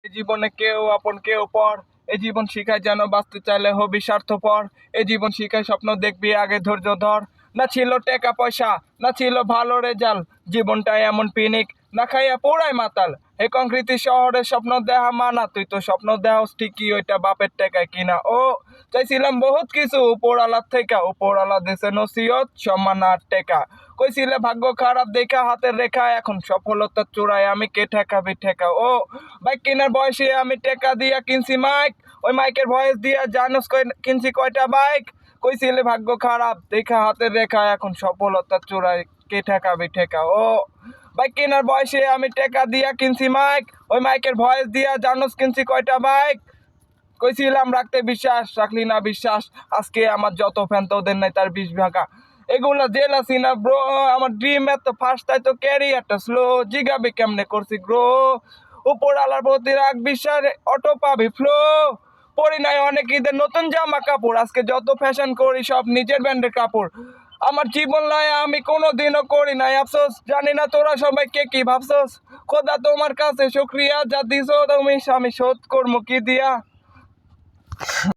এই জীবনে কেউ আপন কেউ পর। এই জীবন শিখায় যেন বাঁচতে চাইলে হবি স্বার্থপর। এই জীবন শিখায় স্বপ্ন দেখবি আগে ধৈর্য ধর। না ছিল টাকা পয়সা, না ছিল ভালো রেজাল্ট, জীবনটাই এমন পিনিক, না খাইয়া পোড়াই মাতাল। এই কংক্রিতি শহরে স্বপ্ন দেহা মানা, তুই তো স্বপ্ন দেহস ঠিকই, ওইটা বাপের টাকায় কিনা। ও চাইছিলাম বহুত কিছু উপরওয়ালার থেকে, উপরওয়ালা দেশে নসিহত সম্মান আর টেকা। কইছিলে ভাগ্য খারাপ দেখা হাতের রেখা, এখন সফলতার চূড়ায় আমি কে ঠেকাবি ঠেকা। ও বাইক কেনার বয়সে আমি টেকা দিয়া কিনছি মাইক, ওই মাইকের ভয়েস দিয়া জানোস কিনছি কয়টা বাইক। কইছিলে ভাগ্য খারাপ দেখা হাতের রেখা, এখন সফলতার চূড়ায় কে ঠেকাবি ঠেকা। ও বাইক কেনার বয়সে আমি টেকা দিয়া কিনছি মাইক, ওই মাইকের ভয়েস দিয়া জানোস কিনছি কয়টা বাইক। কইছিলাম রাখতে বিশ্বাস, রাখলি না বিশ্বাস, আজকে আমার যত ফ্যান তোদের নাই তার 20 ভাগা। এগুলা জেলাসি না ব্রো, আমার ড্রিম এত ফার্স্ট, তাই তো ক্যারিয়ারটা স্লো, জিগাবি কেমনে করছি গ্রো। উপর আলার প্রতি রাখ বিশ্বাস, অটো পাবি ফ্লো। পরি নাই অনেক ঈদের নতুন জামা কাপড়, আজকে যত ফ্যাশন করি সব নিজের ব্র্যান্ডের কাপড়। আমার জীবন লয় আমি কোনোদিনও করি নাই আফসোস, জানি না তোরা সবাই কে কি ভাবছোস। খোদা তোমার কাছে শুকরিয়া, যা দিছো তুমি আমি শোধ করবো কি দিয়া।